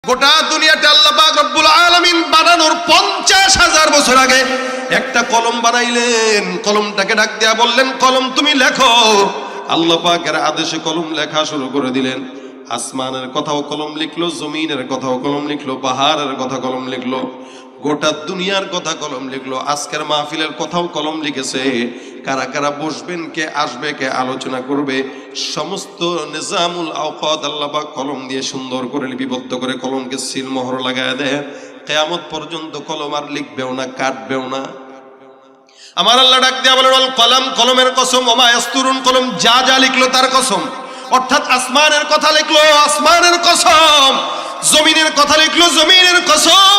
গোটা দুনিয়াতে আল্লাহ পাক রব্বুল আলামিন বানানোর 50,000 বছর আগে একটা কলম বানাইলেন। কলমটাকে ডাক দিয়া বললেন, কলম তুমি লেখো। আল্লাহ পাকের আদেশে কলম লেখা শুরু করে দিলেন। আসমানের কথাও কলম লিখলো, জমিনের কথাও কলম লিখলো, পাহাড়ের কথা কলম লিখলো, গোটা দুনিয়ার কথা কলম লিখলো। আজকের মাহফিলের কথাও কলম লিখেছে। কারা কারা বসবেন, কে আসবে, কে আলোচনা করবে, সমস্ত নিজামুল আওকাত আল্লাহ পাক কলম দিয়ে সুন্দর করে লিপিবদ্ধ করে কলমকে সিলমোহর লাগায় দেয়। কিয়ামত পর্যন্ত কলম আর লিখবেও না, কাটবেও না। আমার আল্লাহ ডাক দিয়া বলেন, আল কলম, কলমের কসম, ওমা ইয়াসতুরুন, কলম যা যা লিখলো তার কসম। অর্থাৎ আসমানের কথা লিখলো, আসমানের কসম, জমিনের কথা লিখলো, জমিনের কসম,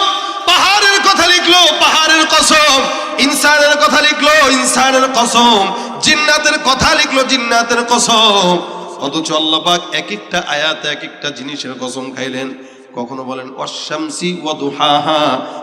পাহাড়ের কথা লিখলো, পাহাড়ের কসম, ইনসানের কথা লিখলো, ইনসানের কসম, জিন্নাতের কথা লিখলো, জিন্নাতের কসম। অথচ আল্লাহ পাক এক একটা আয়াতে এক একটা জিনিসের কসম খাইলেন। কখনো বলেন ওয়াশ-শামসি ওয়া দুহাহা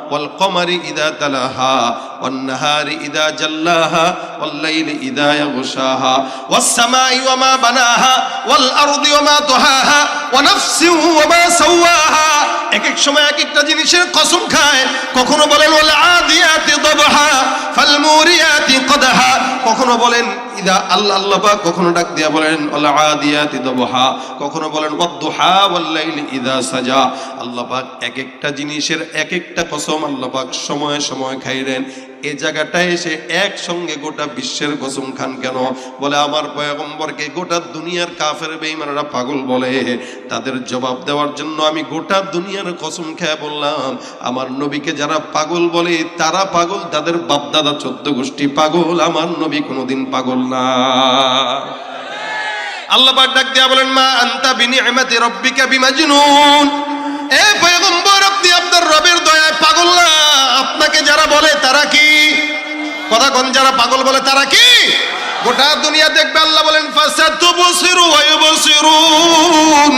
ওয়াল কমারি ইযা তালাহা ওয়ান নাহারি ইযা জাল্লাহা ওয়াল লাইলি ইযা ইয়াগশাহা ওয়াস সামাই ওয়া মা বানাহা ওয়াল আরদি ওয়া মা তুহাহা ওয়া নাফসিন ওয়া মা সাওয়াহা। এক এক সময় এক একটা জিনিসের কসম খায়। কখনো বলেন ওয়াল আদিয়াতি দাবহা ফাল মুরিয়াতি কদহা। কখনো বলেন ইদা আল্লাহ পাক কখনো ডাক দিয়া বলেন ওয়াল আদিয়াতি দাবহা, কখনো বলেন ওয়াদ-দুহা ওয়াল লাইলি ইযা সাজা। আল্লাহ পাক এক একটা জিনিসের এক একটা কসম আল্লাহ পাক সময়ে সময়ে খাইলেন। এই জায়গাটায় এসে একসঙ্গে গোটা বিশ্বের কসম খান কেন? বলে আমার পয়গম্বরকে গোটা দুনিয়ার কাফের বেঈমানরা পাগল বলে। তাদের জবাব দেওয়ার জন্য আমি গোটা দুনিয়ার কসম খেয়ে বললাম, আমার নবীকে যারা পাগল বলে তারা পাগল, তাদের বাপদাদা 14 গোষ্ঠী পাগল, আমার নবী কোনোদিন পাগল না। আল্লাহ পাক ডাক দিয়া বলেন, মা আনতা বিনিআমাতি রাব্বিকা বিমাজনুন। এ পয়গম্বর, আপনি আপনার রবের দয়ায় পাগল না। আপনাকে যারা বলে তারা কি? কথা কোন, যারা পাগল বলে তারা কি? গোটা দুনিয়া দেখবে। আল্লাহ বলেন ফাসাতুবসিরু ওয়া ইউবসিরুন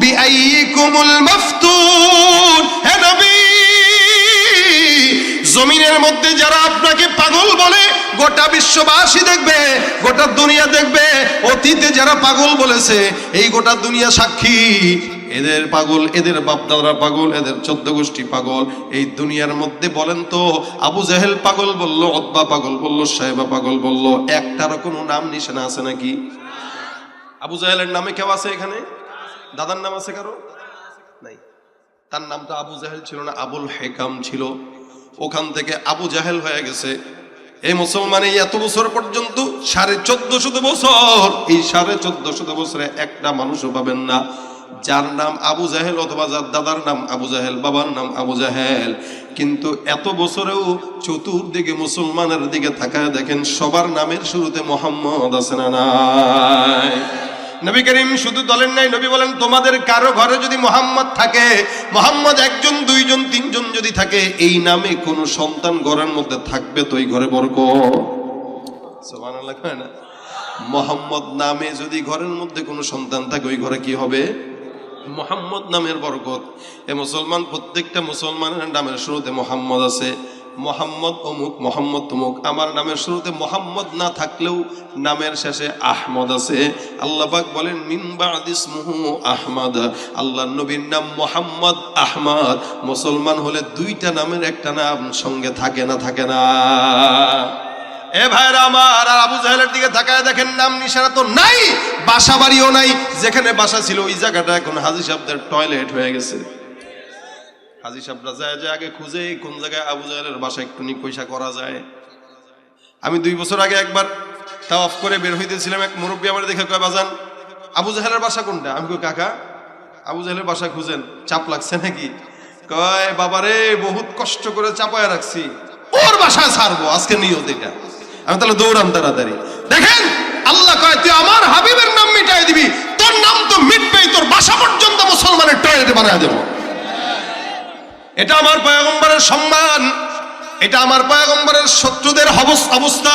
বিআইয়িকুমুল মাফতুন। হে নবী, জমিনের মধ্যে যারা আপনাকে পাগল বলে গোটা বিশ্ববাসী দেখবে, গোটা দুনিয়া দেখবে। অতীতে যারা পাগল বলেছে এই গোটা দুনিয়া সাক্ষী। এদের পাগল, এদের বাপদাদরা পাগল, এদের 14 গোষ্ঠী পাগল। এই দুনিয়ার মধ্যে বলেন তো, আবু জাহেল পাগল বলল, উতবা পাগল বলল, সাইবা পাগল বলল, একটারও কোনো নাম নিশানা আছে নাকি? আবু জাহেলের নামে কেউ আছে এখানে? দাদার নাম আছে কারো? নাই। তার নামটা আবু জাহেল ছিল না, আবুল হেকাম ছিল। ওখান থেকে আবু জাহেল হয়ে গেছে। এই মুসলমান এই এত বছর পর্যন্ত 1450 বছর, এই 1450 বছরে একটা মানুষও পাবেন না যার নাম আবু জাহেল, অথবা যার দাদার নাম আবু জাহেল, বাবার নাম আবু জাহেল। কিন্তু এত বছরেও চতুর্দিকে মুসলমানের দিকে তাকায় দেখেন, সবার নামের শুরুতে মোহাম্মদ আছে না নাই? নবী করিম শুধু বলেন নাই, নবী বলেন তোমাদের কারো ঘরে যদি মোহাম্মদ থাকে, মোহাম্মদ 1 জন 2 জন 3 জন যদি থাকে, এই নামে কোন সন্তান ঘরের মধ্যে থাকবে তো এই ঘরে বরকত। সুবহানাল্লাহ। কয় না? মোহাম্মদ নামে যদি ঘরের মধ্যে কোনো সন্তান থাকে ওই ঘরে কি হবে? মোহাম্মদ নামের বরকত। এ মুসলমান, প্রত্যেকটা মুসলমানের নামের শুরুতে মোহাম্মদ আছে। মোহাম্মদ অমুক, মোহাম্মদ তমুক। আমার নামের শুরুতে মোহাম্মদ না থাকলেও নামের শেষে আহমদ আছে। আল্লাহ পাক বলেন মিন বা'দি ইসমুহু আহমদ। আল্লাহর নবীর নাম মোহাম্মদ, আহমদ। মুসলমান হলে 2টা নামের একটা নাম সঙ্গে থাকে না? থাকে না? এ ভাইরা আমার, আর আবু জাহেলের দিকে তাকায় দেখেন, নাম নিশানা তো নাই, বাসা বাড়িও নাই। যেখানে বাসা ছিল ওই জায়গাটা এখন হাজী সাহেবদের টয়লেট হয়ে গেছে। হাজী সাহেবরা যায় যে আগে খুঁজে কোন জায়গায় আবু জাহেলের বাসা একটু নিকৈশা করা যায়। আমি 2 বছর আগে একবার তাওয়াফ করে বের হইতেছিলাম, এক মুরব্বী আমার দেখে কয়, বাজান আবু জাহেলের বাসা কোনটা? আমি কই কাকা, আবু জাহেলের বাসা খুঁজেন, চাপ লাগছে নাকি? কয় বাবারে, বহুত কষ্ট করে চাপায় রাখছি, ওর বাসায় ছাড়বো আজকে নিয়ত এটা। আমি তাহলে দৌড়াম তাড়াতাড়ি। দেখেন আল্লাহ কয়, তুই আমার হাবিবের নাম মিটাই দিবি, তোর নাম তো মিটবেই, তোর বাসা পর্যন্ত মুসলমানের টয়লেটে বানায় দেব। এটা আমার পয়গম্বরের সম্মান, এটা আমার পয়গম্বরের শত্রুদের অবস্থা।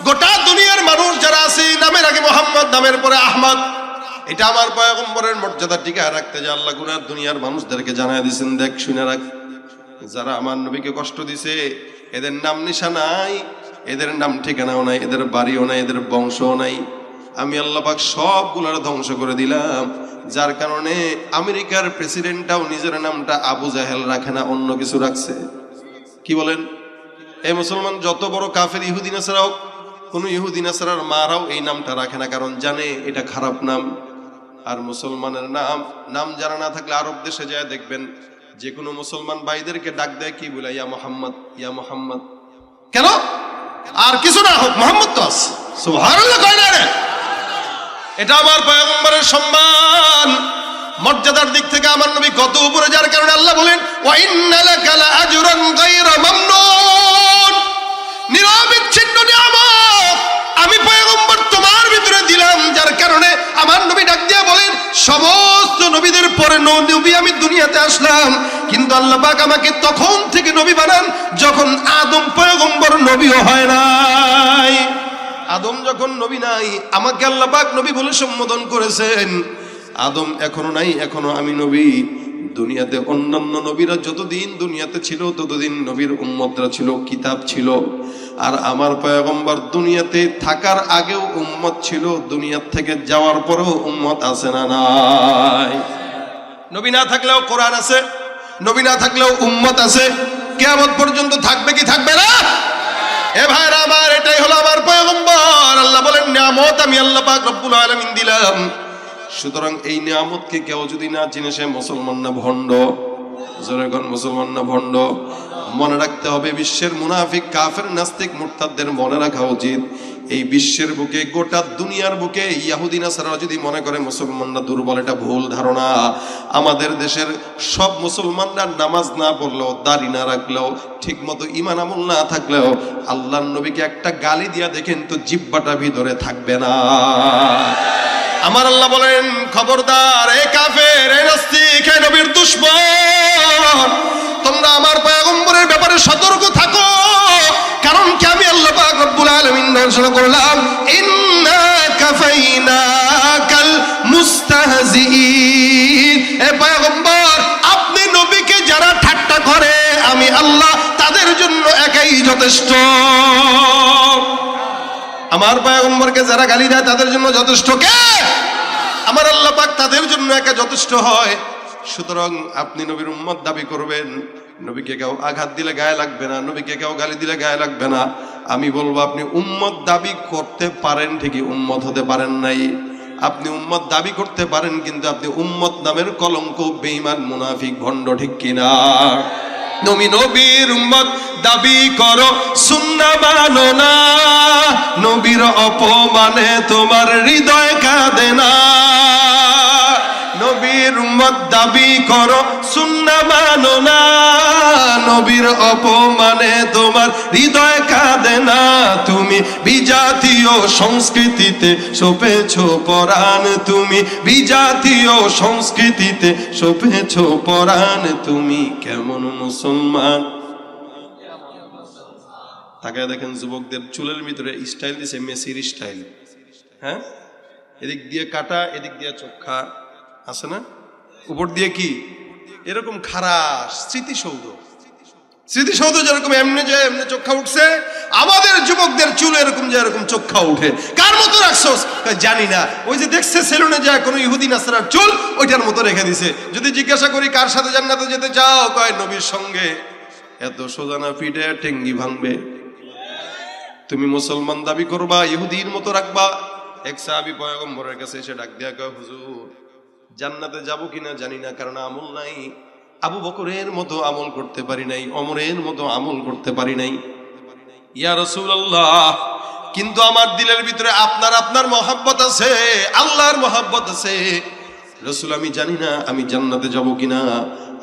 গোটা দুনিয়ার মানুষ যারা আছে নামের আগে মোহাম্মদ, নামের পরে আহমদ। এটা আমার পয়গম্বরের মর্যাদা টিকায় রাখতে যে আল্লাহ গুনা দুনিয়ার মানুষদেরকে জানায় দিয়েছেন, দেখ শুনে রাখ, যারা আমার নবীকে কষ্ট দিছে এদের নাম নিশা নাই, এদের নাম ঠিকানাও নাই, এদের বাড়িও নাই, এদের বংশও নাই। আমি আল্লাহ পাক সবগুলোর ধ্বংস করে দিলাম। যার কারণে আমেরিকার প্রেসিডেন্টটাও নিজের নামটা আবু জাহেল রাখে না, অন্য কিছু রাখছে। কি বলেন? এই মুসলমান যত বড় কাফের ইহুদি নাসারাও, কোন ইহুদি নাসারার মারাও এই নামটা রাখে না, কারণ জানে এটা খারাপ নাম। আর মুসলমানের নাম জানা না থাকলে আরব দেশে যায় দেখবেন যে কোনো মুসলমান ভাইদেরকে ডাক দেয় কি বলে, ইয়া মোহাম্মদ, ইয়া মোহাম্মদ। কেন? আর কিছু না হোক, মোহাম্মদ তো আছে। সুবহানাল্লাহ কয় না রে? এটা আমার পয়গম্বরের সম্মান, মর্যাদার দিক থেকে আমার নবী কত উপরে, যার কারণে আল্লাহ বলেন ওয়া ইন্না লাকা লাআজরান গায়রা মামনুন। নিরবিচ্ছিন্ন নিয়ামত আমি পয়গম্বর তোমার ভিতরে দিলাম, যার কারণে আমার নবী ডাক দিয়ে বলেন সমস্ত নবীদের পরে নবী আমি দুনিয়াতে আসলাম, কিন্তু আল্লাহ পাক আমাকে তখন থেকে নবী বানান যখন আদম পয়গম্বর নবীও হয় নাই। আদম যখন নবী নাই, আমাকে আল্লাহ পাক নবী বলে সম্বোধন করেছেন। আদম এখনো নাই, এখনো আমি নবী। দুনিয়াতে অন্যান্য নবীরা যতদিন দুনিয়াতে ছিল ততদিন নবীর উম্মতরা ছিল, কিতাব ছিল। আর আমার পয়গম্বর দুনিয়াতে থাকার আগেও উম্মত ছিল, দুনিয়া থেকে যাওয়ার পরেও উম্মত আছে না নাই? নবী না থাকলেও কোরআন আছে, নবী না থাকলেও উম্মত আছে, কিয়ামত পর্যন্ত থাকবে কি থাকবে না? এ ভাইরা আমার, এটাই হলো আমার পয়গম্বর। আল্লাহ বলেন নিয়ামত আমি আল্লাহ পাক রব্বুল আলামিন দিলাম। সুতরাং এই নিয়ামতকে কেউ যদি না চিনে সে মুসলমান না ভণ্ড। জোরেগণ মুসলমান না ভণ্ড? মনে রাখতে হবে, বিশ্বের মুনাফিক কাফের নাস্তিক মুরতাদদের মনে রাখা উচিত এই বিশ্বের বুকে, গোটা দুনিয়ার বুকে ইহুদি নাসারা যদি মনে করে মুসলমানরা দুর্বল, এটা ভুল ধারণা। আমাদের দেশের সব মুসলমানরা নামাজ না পড়লেও, দাড়ি না রাখলেও, ঠিক মতো ঈমান আমল না থাকলেও আল্লাহর নবীকে একটা গালি দিয়া দেখেন তো জিহ্বাটা ভিতরে থাকবে না। আমার আল্লাহ বলেন খবরদার এ কাফের, এ নাস্তিক, এ নবীর দুশমন, তোমরা আমার পয়গম্বরের ব্যাপারে সতর্ক থাকো। কারণ কি আমি আল্লাহ পাক রব্বুল আলামিন ঘোষণা করলাম ইন্না কাফাইনাকাল মুস্তাহজিইন। এ পয়গম্বর, আপনি নবীকে যারা ঠাট্টা করে আমি আল্লাহ তাদের জন্য একাই যথেষ্ট। আমার পয়গম্বরকে যারা গালি দেয় তাদের জন্য যথেষ্ট কে? আমার আল্লাহ পাক তাদের জন্য একা যথেষ্ট হয়। সুতরাং আপনি নবীর উম্মত দাবি করবেন, নবীকে কেউ আঘাত দিলে গায়ে লাগবে না, নবীকে কেউ গালি দিলে গায়ে লাগবে না। আমি বলবো আপনি উম্মত দাবি করতে পারেন ঠিকই, উম্মত হতে পারেন নাই। আপনি উম্মত দাবি করতে পারেন, কিন্তু আপনি উম্মত নামের কলঙ্ক, বেঈমান, মুনাফিক, ভণ্ড, ঠিক কিনা? নবী নবীর উম্মত দাবি করো, সুন্নাহ মানো না, নবীর অপমানে তোমার হৃদয় কাঁদে না। নবীর উম্মত দাবি করো, সুন্নাহ মানো না, নবীর অপমানে তোমার হৃদয় কাঁদে না। তুমি বিজাতীয় সংস্কৃতিতে সপেছো পরাণ, তুমি বিজাতীয় সংস্কৃতিতে সপেছো পরাণ, তুমি কেমন মুসলমান? তাকায় দেখেন যুবকদের চুলের ভিতরে স্টাইল দিছে মেসির স্টাইল। হ্যাঁ, এদিক দিয়ে কাটা, এদিক দিয়ে চোখা আছে না, উপর দিয়ে কি এরকম খারাপ স্মৃতিসৌধ। স্মৃতিসৌধ যেরকম এমনি যে এমনি চোখা উঠছে, আমাদের যুবকদের চুল এরকম যে এরকম চোখা উঠে। কার মতো রাখছোস? জানি না, ওই যে দেখছে সেলুনে যায় কোনো ইহুদি নাসারার চুল, ওইটার মতো রেখে দিছে। যদি জিজ্ঞাসা করি কার সাথে জান্নাতে যেতে চাও, কয় নবীর সঙ্গে। এত সোজানা পিঠে টেঙ্গি ভাঙবে। তুমি মুসলমান দাবি করবা, ইহুদির মতো রাখবা। এক সাহাবী পয়গম্বরের কাছে এসে ডাক দিয়া কয়, হুজুর জান্নাতে যাব কিনা জানি না, কারণ আমল নাই। আবু বকরের মতো আমল করতে পারি নাই, ওমরের মতো আমল করতে পারি নাই। ইয়া রাসূলুল্লাহ, কিন্তু আমার দিলের ভিতরে আপনার আপনার মহব্বত আছে, আল্লাহর মহব্বত আছে। রাসূল আমি জানি না আমি জান্নাতে যাব কিনা।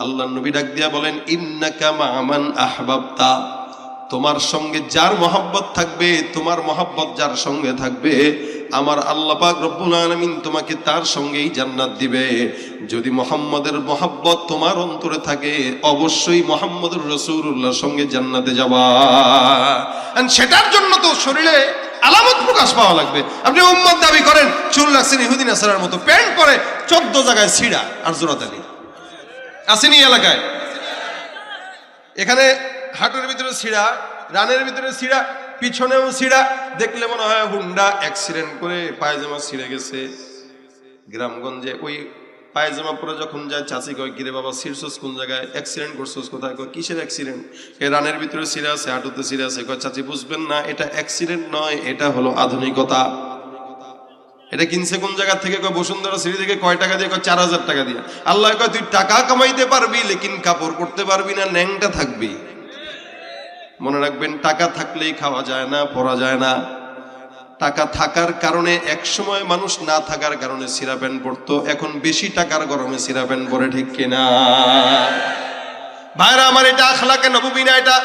আল্লাহর নবী ডাক দিয়া বলেন ইন্নাকা মা'মান আহবাবতা, তোমার সঙ্গে যার মহব্বত থাকবে, তোমার মহব্বত যার সঙ্গে থাকবে, আমার আল্লাহ পাক রব্বুল আলামিন তোমাকে তার সঙ্গেই জান্নাত দিবে। যদি মুহাম্মদের মহব্বত তোমার অন্তরে থাকে, অবশ্যই মুহাম্মদুর রাসূলুল্লাহর সঙ্গে জান্নাতে যাবা। আর সেটার জন্য তো শরীরে আলামত প্রকাশ পাওয়া লাগবে। আপনি উম্মত দাবি করেন, চুল রাখছেন ইহুদি নাসারার মতো, প্যান্ট পরে 14 জায়গায় ছিঁড়া আর জোড়াতালি আসেনি এলাকায়। এখানে হাটের ভিতরে ছিঁড়া, রানের ভিতরে ছিঁড়া, পিছনেও ছিঁড়া, দেখলে মনে হয় হুন্ডা অ্যাক্সিডেন্ট করে পায়জামা ছিঁড়ে গেছে। গ্রামগঞ্জে ওই পায়জামা পরে যখন যায় চাচি কয় কিরে বাবা ছিড়ছস কোন জায়গায়, অ্যাক্সিডেন্ট করছস কোথায়? কয় কিসের অ্যাক্সিডেন্ট? এ রানের ভিতরে ছিঁড়ে আছে, হাঁটুতে ছিঁড়ে আছে। কয় চাচি বুঝবেন না, এটা অ্যাক্সিডেন্ট নয়, এটা হলো আধুনিকতা। এটা কিনছে কোন জায়গা থেকে? কয় বসুন্ধরা সিঁড়ি থেকে। কয় টাকা দিয়ে? কয় 4000 টাকা দিয়ে। আল্লাহ কয় তুই টাকা কামাইতে পারবি লেকিন কাপড় পরতে পারবি না, ন্যাংটা থাকবি। মনে রাখবেন, টাকা থাকলেই খাওয়া যায় না, পরা যায় না। টাকা থাকার কারণে এক সময় মানুষ না থাকার কারণে সিরা প্যান্ট পরতো, এখন বেশি টাকার গরমে সিরা প্যান্ট পরে, ঠিক কিনা? ভাইরা আমার, এটা আখলাকে নববী না, এটা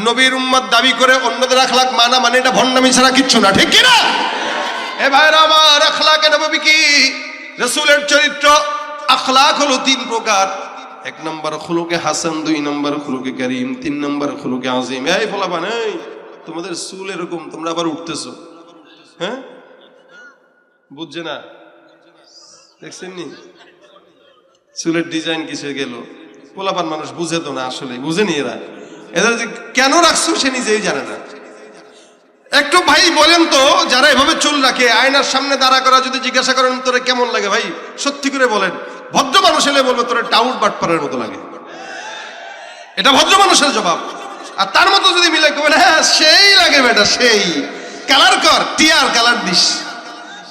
নবীর উম্মত দাবি করে অন্যদের আখলাক মানা মানে এটা ভণ্ডামি ছাড়া কিচ্ছু না, ঠিক কিনা? এ ভাইরা আমার, আখলাকে নববী কি? রাসূলের চরিত্র আখলাক হলো 3 প্রকার। 1 নম্বর খুলুকে হাসান, 2 নম্বর খুলুকে কারীম, 3 নম্বর খুলুকে আযীম। এই ফলাবান, এই তোমাদের চুল এরকম, তোমরা আবার উঠতেছো, হ্যাঁ? বুঝছে না? দেখছেন নি চুলের ডিজাইন কিসে গেল? পোলাপান মানুষ বুঝে তো না, আসলে বুঝেনি এরা। এদের যে কেন রাখছো সে নিজেই জানে না। একটু ভাই বলেন তো, যারা এভাবে চুল রাখে, আয়নার সামনে দাঁড়া করা যদি জিজ্ঞাসা করেন তোরে কেমন লাগে ভাই, সত্যি করে বলেন। ভদ্র মানুষ এলে বলবে তোরে টাউট বাটপারের মতো লাগে। এটা ভদ্র মানুষের জবাব। আর তার মতো যদি মিলে কবেন হ্যাঁ সেই লাগে বেটা, সেই কালার কর, টিয়ার কালার দিস,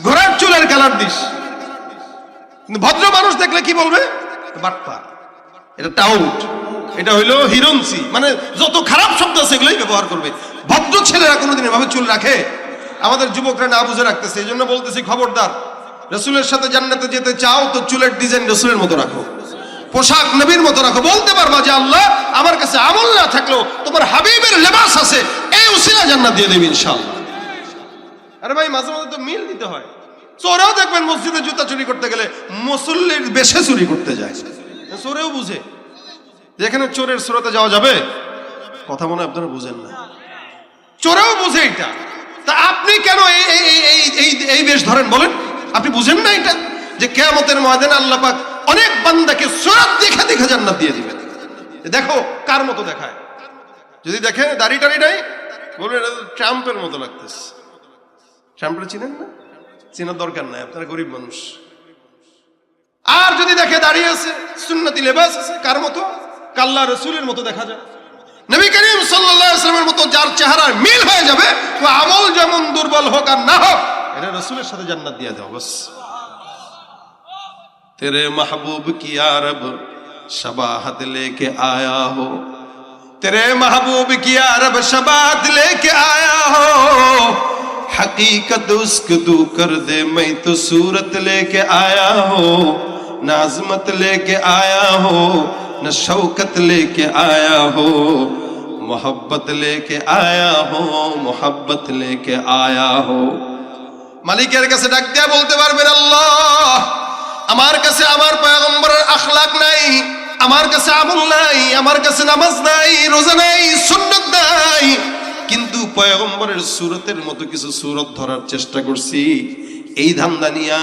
ঘোড়ার চুলের কালার দিস। কিন্তু ভদ্র মানুষ দেখলে কি বলবে? বাটপার, এটা টাউট, এটা হইলো হিরঞ্চি, মানে যত খারাপ শব্দ আছে এগুলোই ব্যবহার করবে। ভদ্র ছেলেরা কোনোদিন এভাবে চুল রাখে? আমাদের যুবকরা না বুঝে রাখতেছে। এই জন্য বলতেছি, খবরদার, রাসূলের সাথে জান্নাতে যেতে চাও তো চুলের ডিজাইন রাসূলের মতো রাখো, পোশাক নবীর মতো রাখো। বলতে পারবা যে আল্লাহ আমার কাছে আমল না থাকলেও তোমার হাবিবের লেবাস আছে, এই উসিলা জান্নাত দিয়ে দেবে ইনশাআল্লাহ। আরে ভাই, মাঝে মাঝে তো মিল দিতে হয়। চোরেও দেখবেন মসজিদে জুতা চুরি করতে গেলে মুসল্লির বেশে চুরি করতে যায়, চোরেও বুঝে যেখানে চোরের সুরতে যাওয়া যাবে। কথা মনে আপনারা বুঝেন না, চোরেও বুঝে এটা। তা আপনি কেন এই বেশ ধরেন বলেন? আপনি বুঝেন না এটা যে কিয়ামতের ময়দানে আল্লাহ পাক অনেক বান্দাকে সুরাত দেখে দেখে জান্নাত দিয়ে দিবেন। দেখো কার মতো দেখায়। যদি দেখে দাড়ি টাড়ি নাই, বলবেন ট্রাম্পের মতো লাগতেছে। ট্রাম্পের চিনেন না? চেনার দরকার নাই, আপনারা গরিব মানুষ। আর যদি দেখে দাঁড়িয়ে আছে, সুন্নতি লেবাস আছে, কার মতো? আল্লাহ রাসূলের মতো দেখা যায়। নবী করিম সাল্লাল্লাহু আলাইহি ওয়াসাল্লামের মতো যার চেহারার মিল হয়ে যাবে, তো আমল যেমন দুর্বল হোক আর না হোক, এটা রাসূলের সাথে জান্নাত দিয়ে দাও বাস। तेरे महबूब की यारब शबाहत लेके आया हो, तेरे महबूब की यारब शबाहत लेके आया हो, हकीकत उसको तू कर दे, मैं तो सूरत लेके आया हो, न अज़मत लेके आया हो, न शौकत लेके आया हो, मोहब्बत लेके आया हो, मोहब्बत लेके आया हो। মালিকের কাছে ডাক দিয়া বলতে পারবেন, আল্লাহ আমার কাছে আমার পয়গম্বরের আখলাক নাই, আমার কাছে আমল নাই, আমার কাছে নামাজ নাই, রোজা নাই, সুন্নাত নাই, কিন্তু পয়গম্বরের সুরতের মতো কিছু সুরত ধরার চেষ্টা করছি। এই ধান্দা নিয়া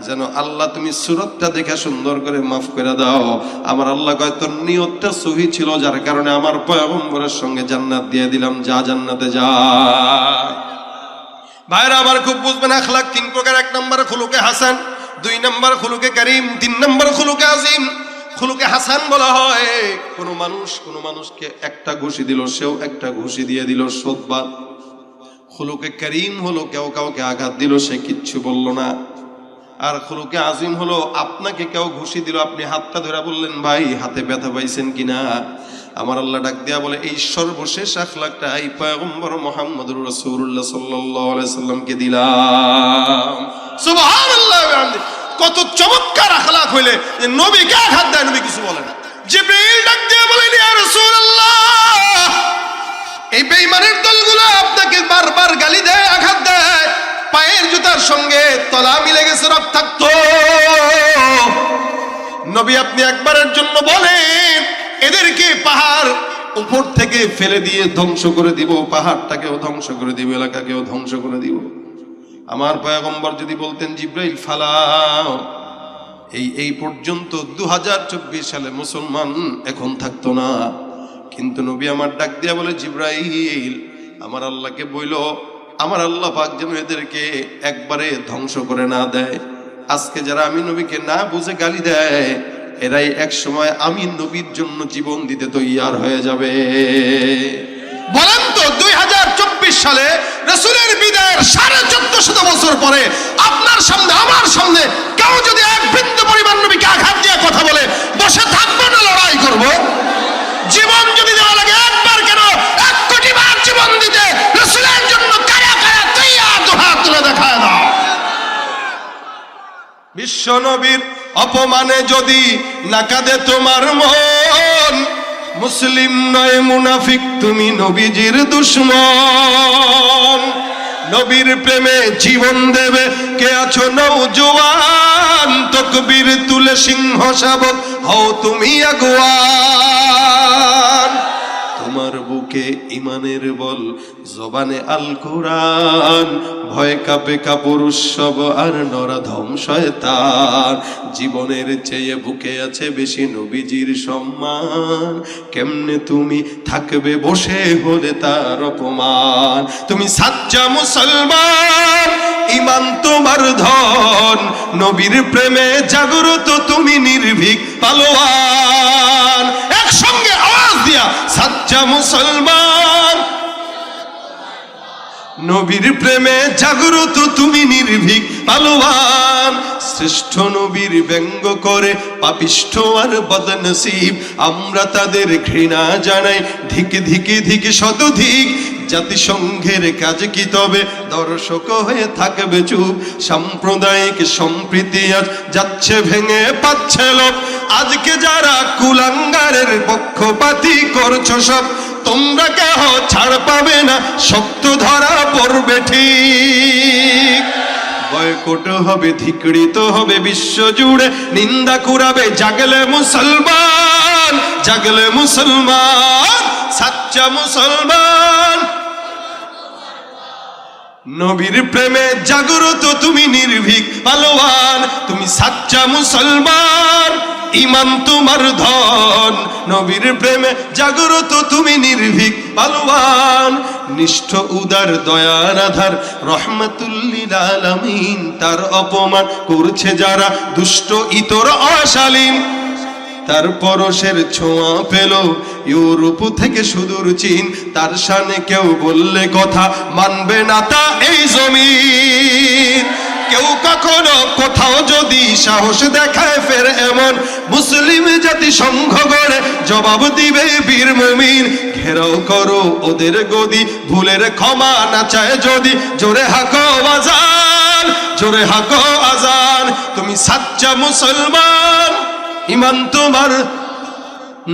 যেন আল্লাহ তুমি সুরতটা দেখে সুন্দর করে মাফ করে দাও। আমার আল্লাহ কয় তোর নিয়তটা সহি ছিল, যার কারণে আমার পয়গম্বরের সঙ্গে জান্নাত দিয়ে দিলাম, যা জান্নাতে যা। ভাইরা আবার খুব বুঝবেন, আখলাক 3 প্রকার। 1 নম্বর খুলুকে হাসান, 2 নম্বর খুলুকে কারীম, 3 নম্বর খুলুকে আযীম। খুলুকে হাসান বলা হয় কোন মানুষকে একটা ঘুষি দিল, সেও একটা ঘুষি দিয়ে দিল, শোধবাদ। খুলুকে কারীম হলো কেউ কাউকে আঘাত দিল, সে কিচ্ছু বলল না। আর খুলুকে আযীম হলো আপনাকে কেউ ঘুষি দিল, আপনি হাতটা ধরে বললেন ভাই হাতে ব্যথা পাইছেন কিনা। আমার আল্লাহ ডাক দিয়া বলে এই সর্বশেষ আখলাকটা এই পয়গম্বর মুহাম্মদুর রাসূলুল্লাহ সাল্লাল্লাহু আলাইহি সাল্লামকে দিলাম। সুবহানাল্লাহ। কত চমৎকার আখলাক হইলে যে নবীকে আঘাত দেয়, নবী কিছু বলে না। জিবরাইল ডাক দিয়ে বলেন ইয়া রাসূলুল্লাহ, এই বেঈমানের দলগুলো আপনাকে বারবার গালি দেয়, আঘাত দেয়, পায়ের জুতার সঙ্গে তলা মিলে গেছে রক্তাক্ত। নবী আপনি একবারের জন্য বলেন এদেরকে পাহাড় উপর থেকে ফেলে দিয়ে ধ্বংস করে দিব, পাহাড়টাকেও ধ্বংস করে দিব, এলাকাকেও ধ্বংস করে দিব। আমার পয়গম্বর যদি বলতেন জিবরাইল ফালাও, এই পর্যন্ত 2024 সালে মুসলমান এখন থাকতো না। কিন্তু নবী আমার ডাক দিয়া বলে জিবরাইল আমার আল্লাহকে বইল, আমার আল্লাহ পাক যেন এদেরকে একবারে ধ্বংস করে না দেয়। আজকে যারা আমি নবীকে না বুঝে গালি দেয়, এরাই এক সময় আমি নবীর জন্য জীবন দিতে তৈয়ার হয়ে যাবে। বলেন তো 2024 সালে রাসূলের বিদায়ের 1450 বছর পরে আপনার সামনে আমার সামনে কেউ যদি এক বিন্দু পরিমাণ নবীকে আঘাত দিয়ে কথা বলে, বসে থাকবো না লড়াই করব? জীবন যদি দেওয়া লাগে একবার কেন 1 কোটি বার জীবন দিতে রাসূলের জন্য কারা কারা তৈয়ার, দুহাত তুলে দেখায় দাও। বিশ্ব নবীর অপমানে যদি না কাঁদে তোমার মন, মুসলিম নয় মুনাফিক তুমি নবীজির দুশমন। নবীর প্রেমে জীবন দেবে কে আছো নওজোয়ান, তাকবীর তুলে সিংহ শাবক হও তুমি আগুয়ান। তোমার বুকে ইমানের বল, জবানে আল কোরআন, ভয় কাঁপে কাপুরুষ সব আর নরাধম শয়তান। জীবনের চেয়ে বুকে আছে বেশি নবীজির সম্মান, কেমনে তুমি থাকবে বসে হলে তার অপমান। তুমি সাচ্চা মুসলমান, ইমান তোমার ধন, নবীর প্রেমে জাগ্রত তুমি নির্ভীক পালোয়ান। একসঙ্গে আওয়াজ দিয়া সাচ্চা মুসলমান, নবীর প্রেমে জাগ্রত তুমি নির্ভীক পালোয়ান। শ্রেষ্ঠ নবীর ব্যঙ্গ করে পাপিষ্ঠ আর বদনসিব, আমরা তাদের ঘৃণা জানাই ধিক ধিকে ধিকে শতধিক। জাতিসংঘের কাজ কি তবে দর্শক হয়ে থাকবে চুপ, সাম্প্রদায়িক সম্প্রীতি আজ যাচ্ছে ভেঙে পাচ্ছে লোক। আজকে যারা কুলাঙ্গারের পক্ষপাতী করছো সব, তোমরা কেহ ছাড় পাবে না, শক্ত ধরা পড়বে ঠিক। বয়কট হবে, ধিকৃত হবে বিশ্ব জুড়ে, নিন্দা কুড়াবে জাগলে মুসলমান, জাগলে মুসলমান, সাচ্চা মুসলমান। নবীর প্রেমে জাগ্রত তুমি নির্ভীক পালোয়ান, তুমি সাচ্চা মুসলমান, ইমান তোমার ধন, নবীর প্রেমে জাগ্রত তুমি নির্ভীক পালোয়ান। নিষ্ঠ উদার দয়ার আধার রহমাতুল লিল আলামিন, তার অপমান করছে যারা দুষ্ট ইতর অশালীন। তার পরশের ছোঁয়া পেল ইউরোপ থেকে সুদূর চীন, তার শানে কেউ বললে কথা মানবে না তা এই জমিন। কেউ কখনো কোথাও যদি সাহস দেখায় ফের এমন, মুসলিম জাতি সংঘ গড়ে জবাব দিবে বীর মুমিন। ঘেরাও করো ওদের গদি, ভুলের ক্ষমা না চায় যদি, জোরে হাকো আজান, জোরে হাকো আজান। তুমি সাচ্চা মুসলমান, ইমান তোমার,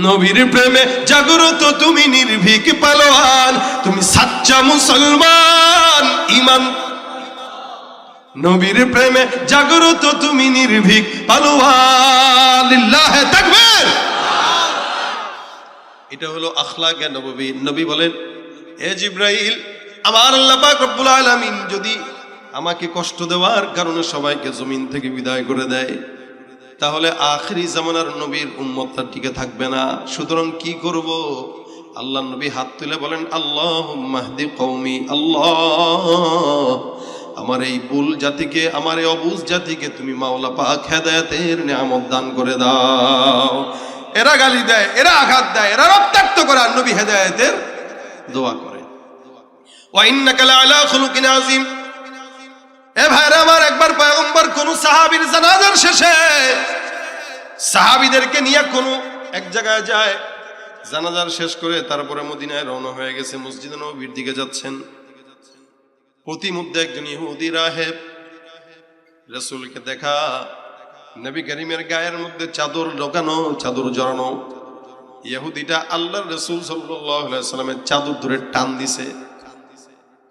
নবীর প্রেমে জাগ্রত তুমি নির্ভীক পালোয়ান। তুমি সাচ্চা মুসলমান, ইমান, নবীর প্রেমে জাগ্রত তুমি নির্ভীক পালোয়ান। লিল্লাহে তাকবীর। এটা হলো আখলাকে নববী। নবী বলেন, হে জিবরাইল, আমার আল্লাহ পাক রব্বুল আলামিন যদি আমাকে কষ্ট দেওয়ার কারণে সবাইকে জমিন থেকে বিদায় করে দেয়, তাহলে আখিরি জামানার নবীর উম্মতটা টিকে থাকবে না। সুতরাং কি করব? আল্লাহ নবী হাত তুলে বলেন, আল্লাহুম্মা হদি কওমি, আল্লাহ আমার এই বুল জাতিকে, আমার এই অবুঝ জাতিকে তুমি মাওলা পাক হেদায়েতের নিয়ামত দান করে দাও। এরা গালি দেয়, এরা আঘাত দেয়, এরা রক্তাক্ত করে, আর নবী হেদায়েতের দোয়া করে। ওয়া ইন্নাকা লাআলা খুলুকিন আযীম। এ ভাইরা আমার, একবার পয়গম্বর কোন সাহাবীর জানাজার শেষে সাহাবীদেরকে নিয়ে কোন এক জায়গায় যায়, জানাজার শেষ করে তারপরে মদিনায় রওনা হয়ে গেছে, মসজিদে নববীর দিকে যাচ্ছেন। প্রতিমধ্যে একজন ইহুদি রাহেব রাসূলকে দেখা, নবী করিমের গায়ের মধ্যে চাদর ঢোকানো, চাদর জড়ানো। ইহুদিটা আল্লাহর রাসূল সাল্লাল্লাহু আলাইহি ওয়াসাল্লামের চাদর ধরে টান দিছে।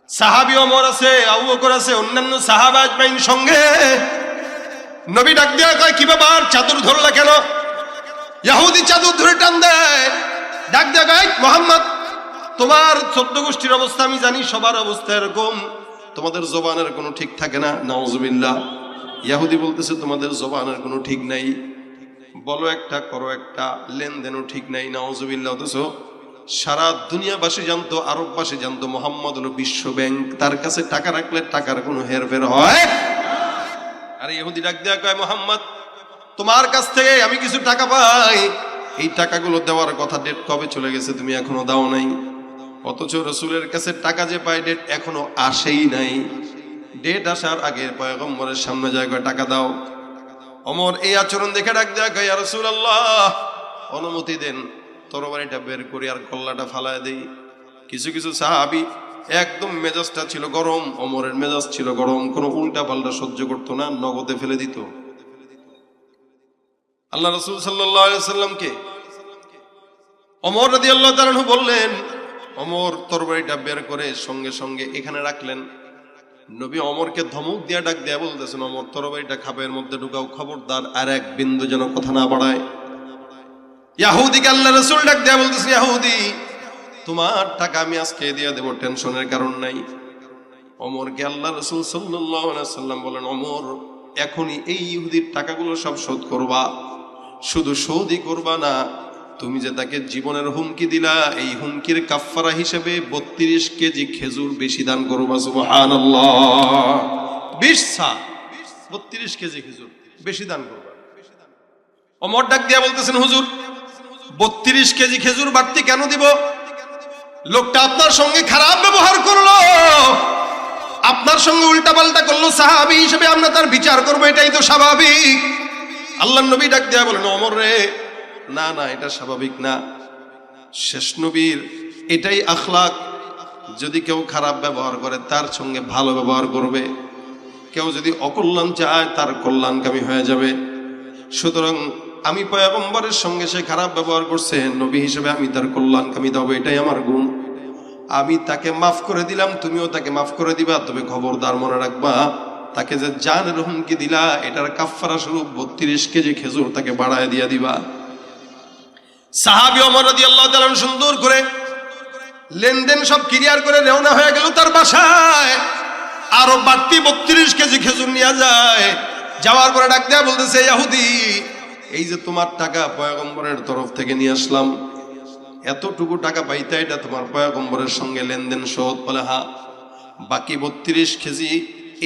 সাহাবী ওমর আছে, আবু বকর আছে, অন্যান্য সাহাবা আজমাইন সঙ্গে। নবী ডাক দিয়া কয়, কি ব্যাপার, চাদর ধরলা কেন? ইহুদি চাদর ধরে টান দেয়, ডাক দিয়া কয়, মুহাম্মদ, তোমার 14 গোষ্ঠীর অবস্থা আমি জানি, সবার অবস্থা এরকম, তোমাদের জবানের কোনো ঠিক থাকে না। নাউজুবিল্লাহ। ইহুদি বলতেছে, তোমাদের জবানের কোনো ঠিক নাই, বলো একটা করো একটা, লেনদেনও ঠিক নাই। নাউজুবিল্লাহ। অথচ সারা দুনিয়াবাসী জানতো, আরববাসী জানতো মুহাম্মদ হলো বিশ্ব ব্যাংক, তার কাছে টাকা রাখলে টাকার কোনো হেরফের হয়। আর ইহুদি ডাক দেয়া কয়, মুহাম্মদ তোমার কাছ থেকে আমি কিছু টাকা পাই, এই টাকাগুলো দেওয়ার কথা, ডেট কবে চলে গেছে, তুমি এখনো দাও নাই। অথচ রাসূলের কাছে টাকা যে পায়, ডেট এখনো আসেই নাই। ডেট আসার আগে পয়গম্বরের সামনে যায়, টাকা দাও। ওমর এই আচরণ দেখে ডাক দেয়া কয়, ইয়া রাসূলুল্লাহ অনুমতি দেন, তরবারিটা বের করি আর কল্লাটা ফালায় দেই। কিছু কিছু সাহাবী একদম মেজাজটা ছিল গরম, ওমরের মেজাজ ছিল গরম, কোনো উল্টা পাল্টা সহ্য করতো না, নগদে ফেলে দিত। আল্লাহ রাসূল সাল্লাল্লাহু আলাইহি সাল্লামকে ওমর রাদিয়াল্লাহু তাআলা আনহু বললেন, ওমর তরবারিটা বের করে সঙ্গে সঙ্গে এখানে রাখলেন। নবী ওমরকে ধমক দিয়া ডাক দেয়া বলতেছেন, ওমর তরবারিটা খাপের মধ্যে ঢুকাও, খবরদার আর এক বিন্দু যেন কথা না বাড়ায়। ইহুদিকে আল্লাহ রাসূল ডাক দেয়া বলতেছেন, ইহুদি তোমার টাকা আমি আজকে দিয়ে দেব, টেনশনের কারণ নাই। ওমরকে আল্লাহ রাসূল সাল্লাল্লাহু আলাইহি সাল্লাম বলেন, ওমর এখনই এই ইহুদির টাকাগুলো সব শোধ করবা। শুধু শোধই করবা না, তুমি যে তাকে জীবনের হুমকি দিলা, এই হুমকির কাফফারা হিসেবে 32 কেজি খেজুর বেশি দান করবা। সুবহানাল্লাহ, 20 সা 32 কেজি খেজুর বেশি দান করবা। ওমর ডাক দিয়া বলতেছেন, হুজুর 32 কেজি খেজুর বাড়তি কেন দিব? লোকটা আপনার সঙ্গে খারাপ ব্যবহার করলো, আপনার সঙ্গে উল্টাপাল্টা করলো, সাহাবী হিসেবে আমরা তার বিচার করবো, এটাই তো স্বাভাবিক। আল্লাহর নবী ডাক দেয়া বলেন, ওমর রে, না না, এটা স্বাভাবিক না। শেষ নবীর এটাই আখলাক, যদি কেউ খারাপ ব্যবহার করে তার সঙ্গে ভালো ব্যবহার করবে, কেউ যদি অকল্যাণ চায় তার কল্যাণকামী হয়ে যাবে। সুতরাং আমি পয়গম্বরের সঙ্গে সে খারাপ ব্যবহার করছে, নবী হিসেবে আমি তার কল্যাণকামী দেব, এটাই আমার গুণ। আমি তাকে মাফ করে দিলাম, তুমিও তাকে মাফ করে দিবা, তবে খবরদার মনে রাখবা, তাকে যে জানের হুমকি দিলা, এটার কাফফারা স্বরূপ 32 কেজি খেজুর তাকে বাড়ায় দিয়া দিবা। সাহাবী ওমর রাদিয়াল্লাহু তাআলা সুন্দর করে লেনদেন সব ক্লিয়ার করে রওনা হয়ে গেল তার বাসায়। আরো বাড়তি 32 কেজি খেজুর নিয়ে যায়। যাওয়ার পরে ডাক দেয়া বলতেছে, ইহুদি এই যে তোমার টাকা পয়গম্বরের তরফ থেকে নিয়ে আসলাম, এতটুকু টাকা পাইতে, এটা তোমার পয়গম্বরের সঙ্গে লেনদেন শোধ? বলে হ্যাঁ। বাকি 32 কেজি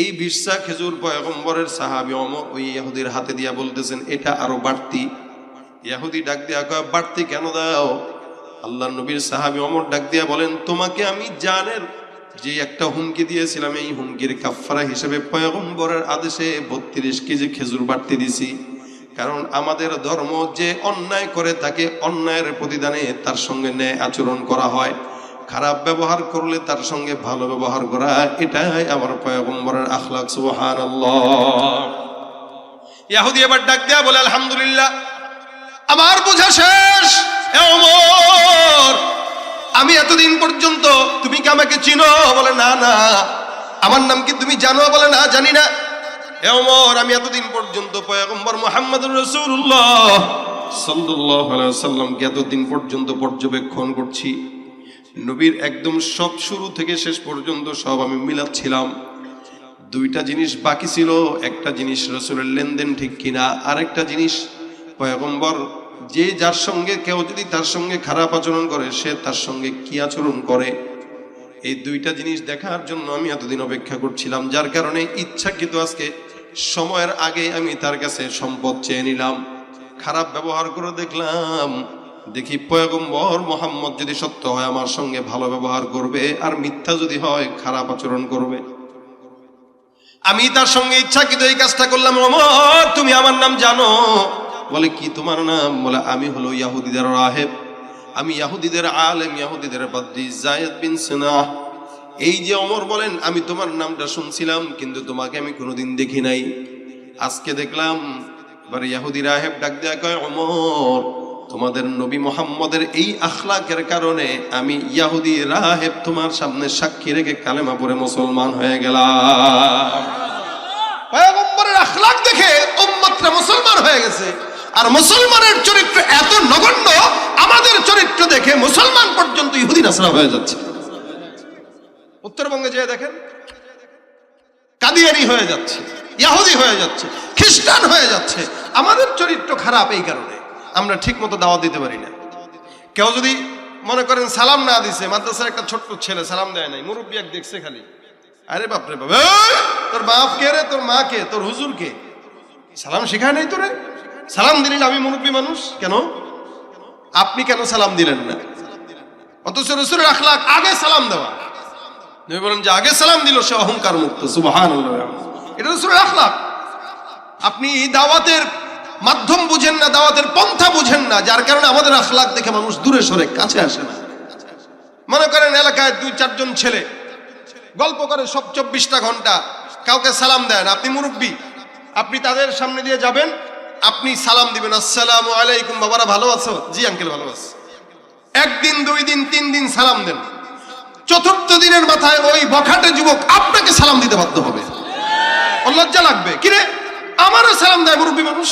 এই 20 সা খেজুর পয়গম্বরের সাহাবী ওমর ওই ইহুদির হাতে দিয়া বলতেছেন, এটা আরো বাড়তি। ইহুদি ডাক দিয়া কয়, বাড়তি কেন দাও? আল্লাহর নবীর সাহাবী ওমর ডাক দিয়া বলেন, তোমাকে আমি জানের যে একটা হুমকি দিয়েছিলাম, এই হুমকির কাফফারা হিসেবে পয়গম্বরের আদেশে 32 কেজি খেজুর বাড়তি দিছি। কারণ আমাদের ধর্ম যে অন্যায় করে তাকে অন্যায়ের প্রতিদানে তার সঙ্গে ন্যায় আচরণ করা হয়, খারাপ ব্যবহার করলে তার সঙ্গে ভালো ব্যবহার করা, এটাই আমার পয়গম্বরের আখলাক। সুবহানাল্লাহ। ইহুদি এবার ডাক দেয়া বলে, আলহামদুলিল্লাহ, আমার বোঝা শেষ। ওমর আমি এতদিন পর্যন্ত, তুমি কি আমাকে চিনো? বলে না না। আমার নাম কি তুমি জানো? বলে না, জানি না। ওমর আমি এতদিন পর্যন্ত পয়গম্বর মুহাম্মদুর রাসূলুল্লাহ সাল্লাল্লাহু আলাইহি ওয়াসাল্লামকে এতদিন পর্যন্ত পর্যবেক্ষণ করছি, নবীর একদম সব শুরু থেকে শেষ পর্যন্ত সব আমি মিলাচ্ছিলাম। দুইটা জিনিস বাকি ছিল, একটা জিনিস রাসূলের লেনদেন ঠিক কিনা, আরেকটা জিনিস পয়গম্বর যে যার সঙ্গে কেউ যদি তার সঙ্গে খারাপ আচরণ করে, সে তার সঙ্গে কি আচরণ করে। এই দুইটা জিনিস দেখার জন্য আমি এতদিন অপেক্ষা করছিলাম, যার কারণে ইচ্ছাকৃত আজকে সময়ের আগে আমি তার কাছে সম্পদ চেয়ে নিলাম। খারাপ ব্যবহার করে দেখলাম, দেখি পয়গম্বর মুহাম্মদ যদি সত্য হয় আমার সঙ্গে ভালো ব্যবহার করবে, আর মিথ্যা যদি হয় খারাপ আচরণ করবে। আমি তার সঙ্গে ইচ্ছাকৃত এই কাজটা করলাম। ওমর তুমি আমার নাম জানো? বলে কি তোমার নাম? বলে আমি হলো ইহুদিদের রাহেব, আমি ইহুদিদের আলেম, ইহুদিদের পাদ্রী যায়েদ বিন সুনাহ। এই যে ওমর বলেন, আমি তোমার নামটা শুনছিলাম কিন্তু তোমাকে আমি কোনোদিন দেখি নাই, আজকে দেখলাম। এবার ইহুদি রাহেব ডাক দেয়া কয়, ওমর তোমাদের নবী মুহাম্মদের এই আখলাকের কারণে আমি ইহুদি রাহেব তোমার সামনে সাক্ষী রেখে কালেমা পড়ে মুসলমান হয়ে গেলাম। পয়গম্বরের আখলাক দেখে উম্মতরা মুসলমান হয়ে গেছে। আর মুসলমানের চরিত্র এত নগণ্য, আমাদের চরিত্র দেখে মুসলমান পর্যন্ত ইহুদি নাসরা হয়ে যাচ্ছে। উত্তরবঙ্গে যেয়ে দেখেন, কাদিয়ানি হয়ে যাচ্ছে, ইহুদি হয়ে যাচ্ছে, খ্রিস্টান হয়ে যাচ্ছে। আমাদের চরিত্র খারাপ, এই কারণে আমরা ঠিক মতো দাওয়াত দিতে পারি না। কেউ যদি মনে করেন সালাম না দিছে, মাদ্রাসার একটা ছোট্ট ছেলে সালাম দেয় নাই, মুরব্বী এক দেখছে খালি, আরে বাপরে বাপ, তোর বাপ কে রে, তোর মা কে, তোর হুজুর কে, সালাম শেখায় নাই তোরে? সালাম দিলেন আমি মুরব্বী মানুষ, কেন আপনি কেন সালাম দিলেন না? অথচ রাসূলের আখলাক আগে সালাম দেওয়া। নবী বলেন যে আগে সালাম দিল সে অহংকার মুক্ত। সুবহানাল্লাহ, এটা রাসূলের আখলাক। আপনি দাওয়াতের মাধ্যম বুঝেন না, দাওয়াতের পন্থা বুঝেন না, যার কারণে আমাদের আখলাক দেখে মানুষ দূরে সরে কাছে আসে না। মনে করেন এলাকায় 2-4 জন ছেলে গল্প করে সব 24টা ঘন্টা, কাউকে সালাম দেন। আপনি মুরব্বী, আপনি তাদের সামনে দিয়ে যাবেন, আপনি সালাম দিবেন, আসসালামু আলাইকুম, বাবারা ভালো আছো? জি আঙ্কেল ভালো আছি। 1 দিন 2 দিন 3 দিন সালাম দেন, 4র্থ দিনের মাথায় ওই বখাটে যুবক আপনাকে সালাম দিতে বাধ্য হবে। ওর লজ্জা লাগবে, কিরে আমারও সালাম দেয় মুরব্বী মানুষ,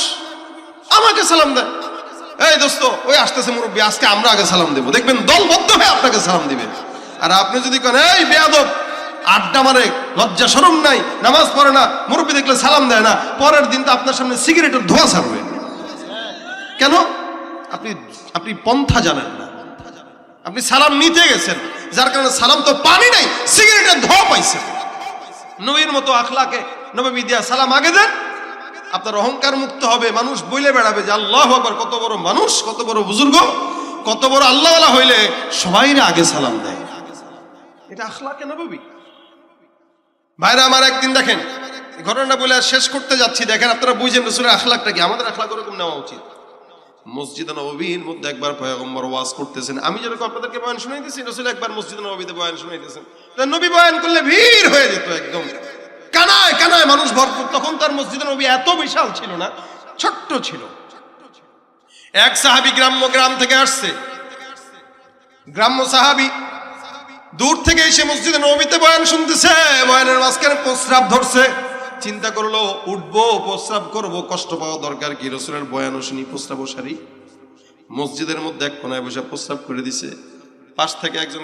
আমাকে সালাম দেয়। এই দোস্ত ওই আসতেছে মুরব্বী, আজকে আমরা আগে সালাম দেবো, দেখবেন দলবদ্ধ হয়ে আপনাকে সালাম দিবে। আর আপনি যদি করেন এই বেয়াদব, আড্ডা মারে, লজ্জা শরম নাই, নামাজ পড়ে না, মুরব্বী দেখলে সালাম দেয় না, পরের দিন তো আপনার সামনে সিগারেটের ধোঁয়া ছাড়বে। কেন? আপনি পন্থা জানেন না, আপনি সালাম নিতে গেছেন, যার কারণে সালাম তো পানি নাই, সিগারেটের ধোঁয়া পাইছেন। নবীর মতো আখলাকে নবী দিয়া সালাম আগে দেন, আপনার অহংকার মুক্ত হবে। মানুষ বইলে বেড়াবে যে আল্লাহু আকবার, কত বড় মানুষ, কত বড় বুজুর্গ, কত বড় আল্লাহওয়ালা হইলে সবাই আগে সালাম দেয়। এটা আখলাকে নবী। ভাইরা আমার, একদিন দেখেন ঘটনাটা বলে শেষ করতে যাচ্ছি, দেখেন আপনারা বুঝেন রাসূলের আখলাকটা কি। আমাদের আখলাক ওরকম নেওয়া উচিত। মসজিদে নববীর মধ্যে একবার পয়গম্বর ওয়াজ করতেছেন, আমি যেরকম আপনাদেরকে বয়ান শুনাইতেছি, রাসূল একবার মসজিদে নববীতে বয়ান শুনাইতেছেন। তো নবী বয়ান করলে ভিড় হয়ে যেত, একদম কানায় কানায় মানুষ ভরপুর। তখন তার মসজিদে নবী এত বিশাল ছিল না, ছোট্ট ছিল। এক সাহাবী গ্রাম থেকে আসছে, গ্রাম্য সাহাবী দূর থেকে এসে মসজিদে নববীতে বয়ান শুনতেছে। বয়ানের মাঝখানে প্রস্রাব ধরছে, চিন্তা করলো উঠবো প্রস্রাব করব, কষ্ট পাওয়া দরকার কি, রাসূলের বয়ানও শুনি, প্রস্রাবও সারি। মসজিদের মধ্যে এক কোনায় বসে প্রস্রাব করে দিছে। পাশ থেকে একজন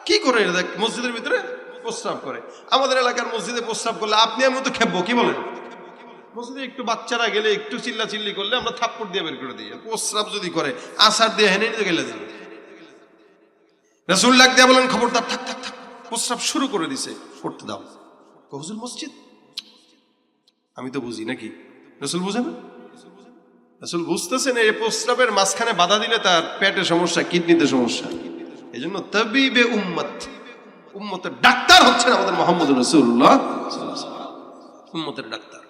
কি করে দেখ, মসজিদের ভিতরে প্রস্রাব করে। আমাদের এলাকার মসজিদে প্রস্রাব করলে আপনি আমি তো খেপবো, কি বলেন? মসজিদে একটু বাচ্চারা গেলে একটু চিল্লা চিল্লি করলে আমরা থাপ্পড় দিয়ে বের করে দিই। প্রস্রাব যদি করে আসার দিয়ে হেনে নিতে গেলে যাবে। রাসূল ডাক দিয়া বলেন, খবরদার, থাক থাক থাক, প্রস্রাব শুরু করে দিছে, করতে দাও। হুজুর মসজিদ, আমি তো বুঝি নাকি? রাসূল বুঝে না? রাসূল বুঝতেছেন এই প্রস্রাবের মাঝখানে বাধা দিলে তার পেটে সমস্যা, কিডনিতে সমস্যা। এই জন্য তাবিবে উম্মত, উম্মতের ডাক্তার হচ্ছেন আমাদের মুহাম্মদুর রাসূলুল্লাহ সাল্লাল্লাহু আলাইহি ওয়াসাল্লাম, উম্মতের ডাক্তার।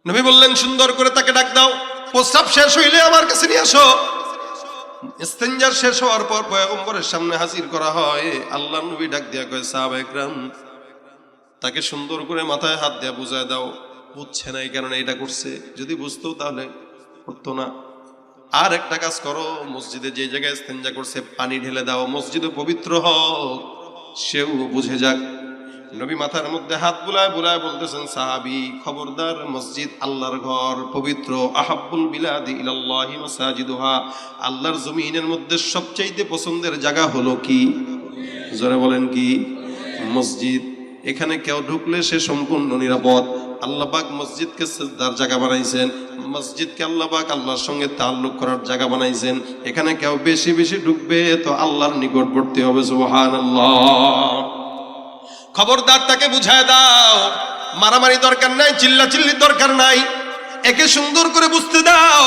নবী বললেন, সুন্দর করে তাকে ডাক দাও, প্রস্রাব শেষ হইলে আমার কাছে নিয়ে আসো। ইস্তেঞ্জা শেষ হওয়ার পর পয়গম্বরের সামনে হাজির করা হয়। আল্লাহর নবী ডাক দিয়া কয়, সাহাবায়ে কেরাম তাকে সুন্দর করে মাথায় হাত দিয়া বুঝায় দাও। বুঝছে না, এই কারণে এটা করছে, যদি বুঝতো তাহলে করতো না। আর একটা কাজ করো, মসজিদে যে জায়গায় ইস্তেঞ্জা করছে পানি ঢেলে দাও, মসজিদে পবিত্র হোক, সেও বুঝে যাক। নবী মাথার মধ্যে হাত বুলায় বুলায় বলতেছেন, সাহাবী খবরদার, মসজিদ আল্লাহর ঘর, পবিত্র। আহাব্বুল বিলাদি ইলাল্লাহি মাসাজিদুহা, আল্লাহর জমিনের মধ্যে সবচাইতে পছন্দের জায়গা হলো কি? জোরে বলেন কি? মসজিদ। এখানে কেউ ঢুকলে সে সম্পূর্ণ নিরাপদ। আল্লাহ পাক মসজিদকে সিজদার জায়গা বানাইছেন, মসজিদকে আল্লাহ পাক আল্লাহর সঙ্গে তাআল্লুক করার জায়গা বানাইছেন। এখানে কেউ বেশি বেশি ঢুকবে তো আল্লাহর নিকটবর্তী হবে। সুবহানাল্লাহ। খবরদার, তাকে বুঝায় দাও, মারামারি দরকার নাই, চিল্লাচিল্লির দরকার নাই, একে সুন্দর করে বুঝতে দাও।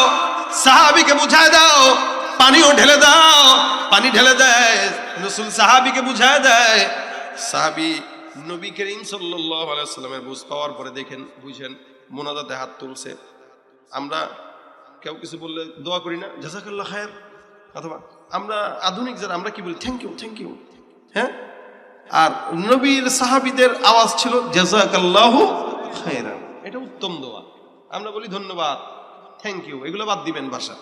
সাহাবীকে বুঝায় দাও, পানিও ঢেলে দাও। পানি ঢেলে দেয় রাসূল, সাহাবীকে বুঝায় দেয়। সাহাবী নবী করিম সাল্লাল্লাহু আলাইহি ওয়াসাল্লামের বুঝ পাওয়ার পরে দেখেন, বুঝেন, মোনাজাতে হাত তুলছে। আমরা কেউ কিছু বললে দোয়া করি না, জাযাকাল্লাহ খায়ের, অথবা আমরা আধুনিক যারা আমরা কি বলি, থ্যাংক ইউ থ্যাংক ইউ। হ্যাঁ, আর নবীর সাহাবীদের আওয়াজ ছিল জাযাকাল্লাহু খায়রান, এটা উত্তম দোয়া। আমরা বলি ধন্যবাদ, থ্যাংক ইউ, এগুলো বাদ দিবেন ভাষা।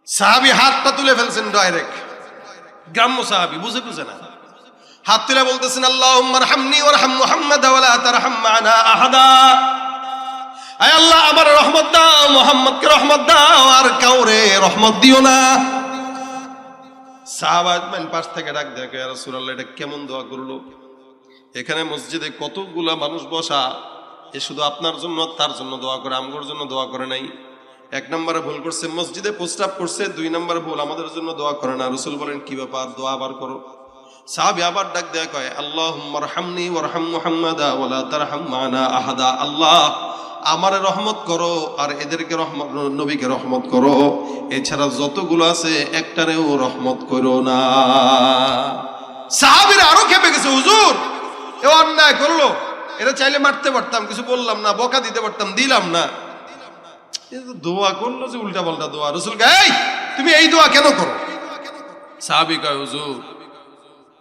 সাহাবী হাতটা তুলে ফেলছেন ডাইরেক্ট, গ্রাম্য সাহাবী, বুঝে বুঝে না, হাত তুলে বলতেছেন, আল্লাহুম্মা রহমনি ওয়ারহাম মুহাম্মাদ ওয়া লা তারহাম মা'না আহাদা। আয় আল্লাহ, আমার রহমত দাও, মুহাম্মদকে রহমত দাও, আর কাউরে রহমত দিও না। সাহাবায়ে পাশ থেকে ডাক দেয়, ইয়া রাসূলুল্লাহ, এটা কেমন দোয়া করলো? এখানে মসজিদে কতগুলা মানুষ বসা, এ শুধু আপনার জন্য তার জন্য দোয়া করে, আমগোর জন্য দোয়া করে নাই। 1 নম্বরে ভুল করছে, মসজিদে প্রস্রাব করছে। 2 নম্বরে ভুল, আমাদের জন্য দোয়া করে না। রাসূল বলেন, কি ব্যাপার, দোয়া আবার করো। সাহাবী আবার ডাক দেয়া কয়, আল্লাহুম্মা রহমনি ওয়ারহাম মুহাম্মাদা ওয়ালা তারহাম মানা আহাদা। আল্লাহ আমারে রহমত করো আর এদেরকে রহমত, নবীকে রহমত করো, এছাড়া যতগুলো আছে একটারেও রহমত করো না। সাহাবীরা আরো খেপে গেছে, হুজুর এ অন্যায় করলো, এরা চাইলে মারতে পারতাম, কিছু বললাম না, বকা দিতে পারতাম, দিলাম না। দোয়া করলো যে উল্টা পাল্টা দোয়া। রাসূল কয়, এই তুমি এই দোয়া কেন করো? সাহাবী কয়, হুজুর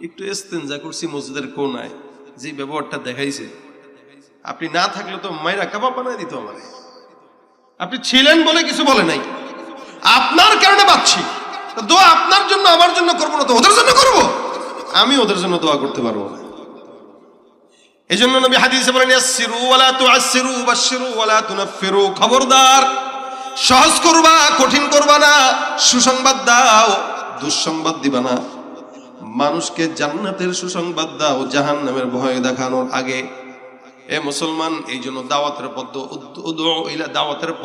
একটু ইস্তেনজা করছি মসজিদের কোনায়, যে ব্যবহারটা দেখাইছে, আপনি না থাকলে তো মাইরা কাবাব বানায় দিত আমারে। আপনি ছিলেন বলে কিছু বলে নাই, আপনার কারণে বাঁচছি, দোয়া আপনার জন্য আমার জন্য করবো না তো ওদের জন্য করবো? আমি ওদের জন্য দোয়া করতে পারবো না। এই জন্য নবী হাদিসে বলেন, ইয়াসসিরু ওয়ালা তুআসসিরু বাশশিরু ওয়ালা তুনাফফিরু। খবরদার, সহজ করবা, কঠিন করবা না, সুসংবাদ দাও, দুঃসংবাদ দিবা না। মানুষকে জান্নাতের সুসংবাদ দাও, জাহান্নামের ভয় দেখানোর আগে। এ মুসলমান, এই জন্য দাওয়াতের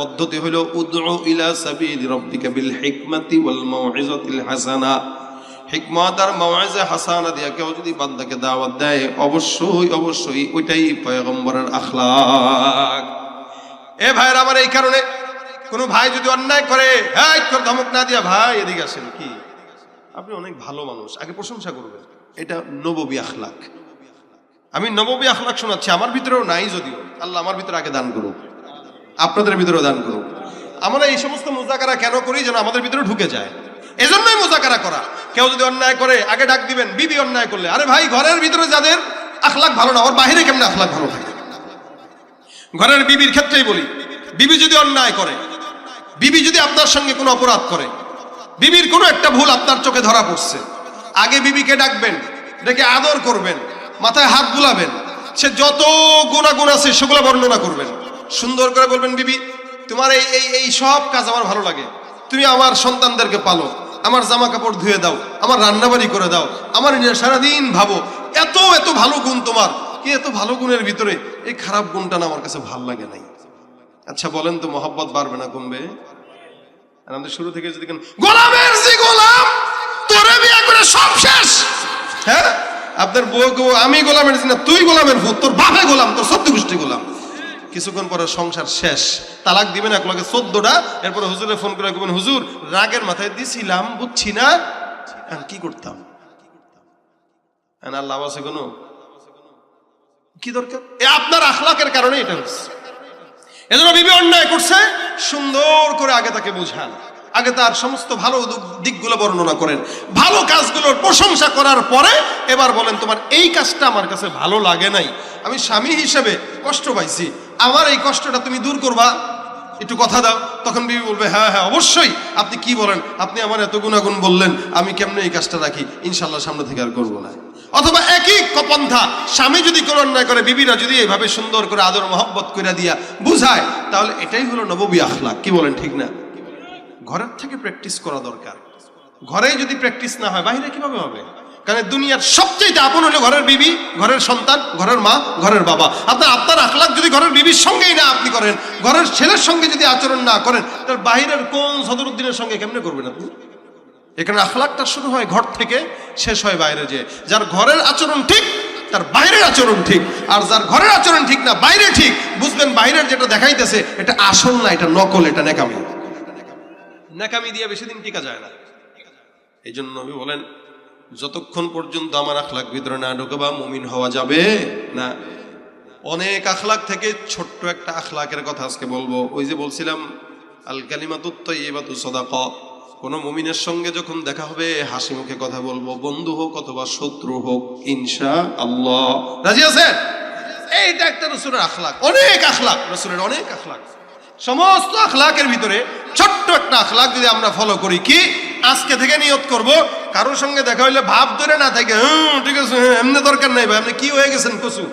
পদ্ধতি হলো উদউ ইলা সাবিলি রাব্বিকা বিল হিকমাতি ওয়াল মাউইযাতিল হাসানা। হিকমত আর মাউইজা হাসানা দিয়া কেউ যদি বান্দাকে দাওয়াত দেয়, অবশ্যই অবশ্যই ওইটাই পয়গম্বরের আখলাক। এ ভাইরা আমার, এই কারণে কোনো ভাই যদি অন্যায় করে, হ্যাঁ ধমক না দিয়া, ভাই এদিকে আসেন, কি আপনি অনেক ভালো মানুষ, আগে প্রশংসা করবেন। এটা নববী আখলাক। আমি নববী আখলাক শোনাচ্ছি, আমার ভিতরেও নাই যদিও, আল্লাহ আমার ভিতরে আগে দান করুক, আপনাদের ভিতরেও দান করুক। আমরা এই সমস্ত মুজাকারা কেন করি? যেন আমাদের ভিতরে ঢুকে যায়, এজন্যই মুজাকারা করা। কেউ যদি অন্যায় করে, আগে ডাক দিবেন। বিবি অন্যায় করলে, আরে ভাই ঘরের ভিতরে যাদের আখলাক ভালো না, ওর বাহিরে কেমনে আখলাক ভালো থাকে? ঘরের বিবির ক্ষেত্রেই বলি, বিবি যদি অন্যায় করে, বিবি যদি আপনার সঙ্গে কোনো অপরাধ করে, বিবির কোনো একটা ভুল আপনার চোখে ধরা পড়ছে, আগে বিবিকে ডাকবেন, ডেকে আদর করবেন, মাথায় হাত বুলাবেন, সে যত গুনাহ আছে সেগুলো বর্ণনা করবেন, সুন্দর করে বলবেন, বিবি তোমার এই এই এই সব কাজ আমার ভালো লাগে, তুমি আমার সন্তানদেরকে পালো, আমার জামা কাপড় ধুয়ে দাও, আমার রান্নাবাড়ি করে দাও, আমার নিয়ে সারাদিন ভাবো, এত এত ভালো গুণ তোমার, কি এত ভালো গুণের ভিতরে এই খারাপ গুণটা না আমার কাছে ভালো লাগে নাই। আচ্ছা বলেন তো, মহব্বত বাড়বে না কমবে? আমাদের শুরু থেকে যদি গোলামের যে গোলাম, তোরে বিয়ে করে সব শেষ। হ্যাঁ, আপনার বউ, আমি গোলামের না, তুই গোলামের ভূত, তোর বাপে গোলাম, তোর 14 গোষ্ঠী গোলাম। কিছুক্ষণ পরে সংসার শেষ, তালাক দিবেন এক লগে 14টা। এরপরে হুজুরে ফোন করে বলবেন, হুজুর রাগের মাথায় দিছিলাম, বুঝছি না কি করতাম। আল্লাহ আছে কোনো কি দরকার? এ আপনার আখলাকের কারণে এটা হচ্ছে। এজন্য বিবি অন্যায় করছে, সুন্দর করে আগে তাকে বুঝান, আগে তার সমস্ত ভালো দিকগুলো বর্ণনা করেন, ভালো কাজগুলোর প্রশংসা করার পরে এবার বলেন, তোমার এই কাজটা আমার কাছে ভালো লাগে নাই, আমি স্বামী হিসেবে কষ্ট পাইছি, আমার এই কষ্টটা তুমি দূর করবা, একটু কথা দাও। তখন বিবি বলবে, হ্যাঁ হ্যাঁ অবশ্যই, আপনি কি বলেন, আপনি আমার এত গুণাগুণ বললেন, আমি কেমনে এই কাজটা রাখি, ইনশাল্লাহ সামনে থেকে আর করবো না। অথবা একই পন্থা, স্বামী যদি কোনো অন্যায় করে, বিবিরা যদি এইভাবে সুন্দর করে আদর মহব্বত করে দিয়া বুঝায়, তাহলে এটাই হলো নববী আখলাক। কি বলেন, ঠিক না? ঘরের থেকে প্র্যাকটিস করা দরকার। ঘরেই যদি প্র্যাকটিস না হয়, বাইরে কিভাবে হবে? কারণ দুনিয়ার সবচেয়ে আপন হলো ঘরের বিবি, ঘরের সন্তান, ঘরের মা, ঘরের বাবা। আপনার আখলাক যদি ঘরের বিবির সঙ্গেই না আপনি করেন, ঘরের ছেলের সঙ্গে যদি আচরণ না করেন, তার বাহিরের কোন সদরুদ্দিনের সঙ্গে কেমনে করবেন আপনি? এখানে আখলাকটা শুরু হয় ঘর থেকে, শেষ হয় বাইরে। যে যার ঘরের আচরণ ঠিক, তার বাইরের আচরণ ঠিক। আর যার ঘরের আচরণ ঠিক না, বাইরে ঠিক, বুঝবেন বাইরের যেটা দেখাইতেছে এটা আসল না, এটা নকল, এটা নেকামি। নেকামি দিয়ে বেশি দিন টিকা যায় না। এই জন্য নবী বলেন, যতক্ষণ পর্যন্ত আমার আখলাক ভিতরে না ঢোকাবা, মুমিন হওয়া যাবে না। অনেক আখলাক থেকে ছোট্ট একটা আখলাকের কথা আজকে বলবো। ওই যে বলছিলাম, আল কালিমাতুত তাইয়্যিবাতু সাদাকা। কোন মুমিনের সঙ্গে যখন দেখা হবে, হাসি মুখে কথা বলবো, বন্ধু হোক অথবা শত্রু হোক, ইনশাআল্লাহ। রাজি আছেন? এইটা একটা রাসূলের আখলাক। অনেক আখলাক, রাসূলের অনেক আখলাক। সমস্ত আখলাকের ভিতরে ছোট্ট একটা আখলাক যদি আমরা ফলো করি, কি আজকে থেকে নিয়ত করব, কারোর সঙ্গে দেখা হইলে ভাব ধরে না থাকে, ঠিক আছে এমনি দরকার নাই ভাই, আপনি কি হয়ে গেছেন কচু,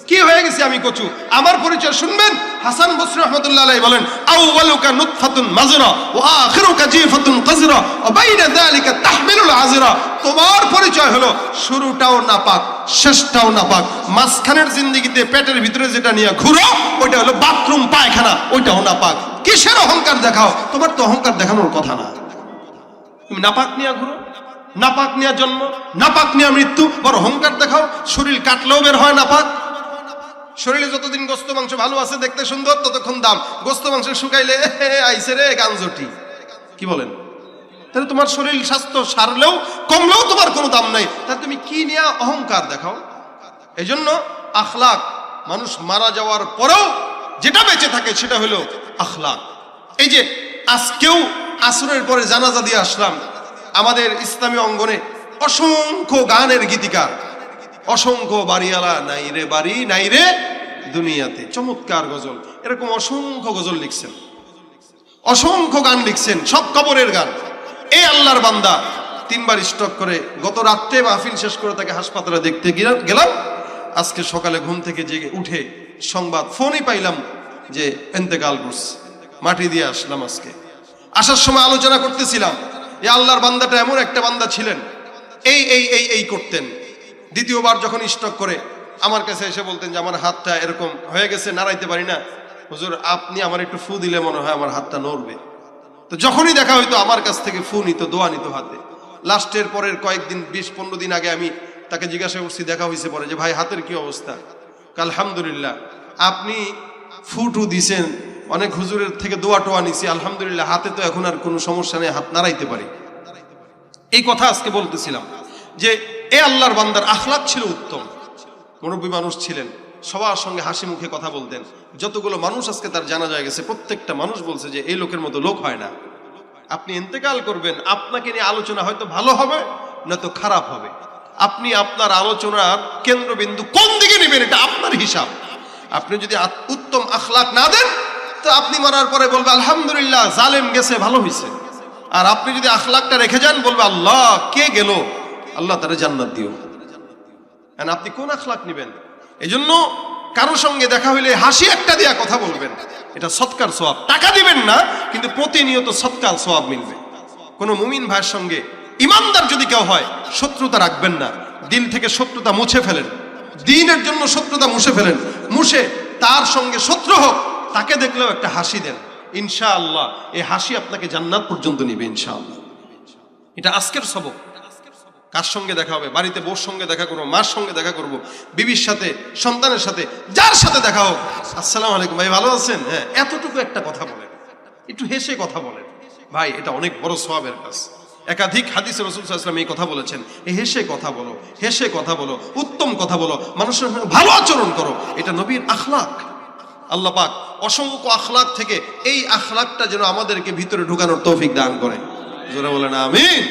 কি হয়ে গেছি আমি কচু। আমার পরিচয় শুনবেন, হাসান বসরি রাহমাতুল্লাহ আলাইহি বলেন, আউয়ালুকা নুতফাতুন মাজরা ওয়া আখিরুকা জিফাতুন কাযরা ওয়া বাইনা যালিকা তাহমিলুল আযরা। তোমার পরিচয় হলো শুরুটাও নাপাক, শেষটাও নাপাক, মাঝখানের জিন্দেগিতে পেটের ভিতরে যেটা নিয়ে ঘুরো ওইটা হলো বাথরুম পায়খানা, ওইটাও নাপাক। কিসের অহংকার দেখাও? তোমার তো অহংকার দেখানোর কথা না, তুমি নাপাক নিয়ে ঘুরো। নাপাক নিয়ে জন্ম, নাপাক নিয়ে মৃত্যু। বড় অহংকার দেখাও, শরীর কাটলেও বের হয় নাপাক। শরীরে যতদিন গোস্ত মাংস ভালো আছে, দেখতে সুন্দর, ততক্ষণ দাম। গোস্ত মাংস শুকাইলে আইসে রে গাঞ্জটি, কি বলেন? তাহলে তোমার শরীর স্বাস্থ্য সারলেও কমলেও তোমার কোনো দাম নাই, তাহলে তুমি কি নিয়ে অহংকার দেখাও? এই জন্য আখলাক, মানুষ মারা যাওয়ার পরেও যেটা বেঁচে থাকে সেটা হলো আখলাক। এই যে আজকেও আসরের পরে জানাজা দিয়ে আসলাম, আমাদের ইসলামী অঙ্গনে অসংখ্য গানের গীতিকার, অসংখ্য বাড়িওয়ালা, নাই রে বাড়ি নাই রে দুনিয়াতে, চমৎকার গজল, এরকম অসংখ্য গজল লিখছেন, অসংখ্য গান লিখছেন, সব কবরের গান। এই আল্লাহর বান্দা 3 বার স্ট্রোক করে গত রাত্রে মাহফিল শেষ করে তাকে হাসপাতালে দেখতে গেলাম। আজকে সকালে ঘুম থেকে জেগে উঠে সংবাদ, ফোনই পাইলাম যে ইন্তেকাল করছে। মাটি দিয়ে আসলাম। আজকে আসার সময় আলোচনা করতেছিলাম, এই আল্লাহর বান্দাটা এমন একটা বান্দা ছিলেন, এই এই এই এই করতেন। দ্বিতীয়বার যখন স্ট্রোক করে আমার কাছে এসে বলতেন যে আমার হাতটা এরকম হয়ে গেছে, নাড়াইতে পারি না, হুজুর আপনি আমার একটু ফু দিলে মনে হয় আমার হাতটা নড়বে। তো যখনই দেখা হইতো আমার কাছ থেকে ফু নিত, দোয়া নিত হাতে। লাস্টের পরের কয়েকদিন, 20-15 দিন আগে আমি তাকে জিজ্ঞাসা করছি, দেখা হয়েছে পরে, যে ভাই হাতের কি অবস্থা? আলহামদুলিল্লাহ, আপনি ফুটু দিছেন, অনেক হুজুরের থেকে দোয়া টোয়া নিছি, আলহামদুলিল্লাহ হাতে তো এখন আর কোনো সমস্যা নেই, হাত নাড়াইতে পারি। এই কথা আজকে বলতেছিলাম যে এ আল্লাহর বান্দার আখলাক ছিল উত্তম। মুরব্বী মানুষ ছিলেন, সবার সঙ্গে হাসি মুখে কথা বলতেন। যতগুলো মানুষ আজকে তার জানা যায় গেছে, প্রত্যেকটা মানুষ বলছে যে এই লোকের মতো লোক হয় না। আপনি ইন্তেকাল করবেন, আপনাকে নিয়ে আলোচনা হয়তো ভালো হবে না তো খারাপ হবে। আপনি আপনার আলোচনার কেন্দ্রবিন্দু কোন দিকে নেবেন এটা আপনার হিসাব। আপনি যদি উত্তম আখলাক না দেন তো আপনি মরার পরে বলবে আলহামদুলিল্লাহ জালেম গেছে, ভালো হয়েছে। আর আপনি যদি আখলাকটা রেখে যান বলবে আল্লাহ কে গেল, আল্লাহ তারে জান্নাত দিও। আপনি কোন আখলাক নেবেন? এই জন্য কারো সঙ্গে দেখা হইলে হাসি একটা দিয়া কথা বলবেন, এটা সৎকার সওয়াব। টাকা দিবেন না, কিন্তু প্রতিনিয়ত সৎকার সওয়াব মিলবে। কোন মুমিন ভাইয়ের সঙ্গে ইমানদার যদি কেউ হয়, শত্রুতা রাখবেন না, দিল থেকে শত্রুতা মুছে ফেলেন, দ্বীনের জন্য শত্রুতা মুছে ফেলেন, মুছে তার সঙ্গে শত্রু হোক, তাকে দেখলেও একটা হাসি দেন, ইনশাআল্লাহ এই হাসি আপনাকে জান্নাত পর্যন্ত নিবে ইনশাআল্লাহ। এটা আজকের সবক। কার সঙ্গে দেখা হবে? বাড়িতে বউর সঙ্গে দেখা করবো, মার সঙ্গে দেখা করবো, বিবির সাথে, সন্তানের সাথে, যার সাথে দেখা হোক, আসসালামু আলাইকুম ভাই ভালো আছেন, হ্যাঁ, এতটুকু একটা কথা বলেন, একটু হেসে কথা বলেন, ভাই এটা অনেক বড় সওয়াবের কাজ। একাধিক হাদিসে রাসূল সাল্লাল্লাহু আলাইহি ওয়াসাল্লাম এই কথা বলেছেন, এই হেসে কথা বলো, হেসে কথা বলো, উত্তম কথা বলো, মানুষের সঙ্গে ভালো আচরণ করো, এটা নবীর আখলাক। আল্লাহ পাক অসংখ্য আখলাক থেকে এই আখলাকটা যেন আমাদেরকে ভিতরে ঢুকানোর তৌফিক দান করে। জোরে বলেন আমিন।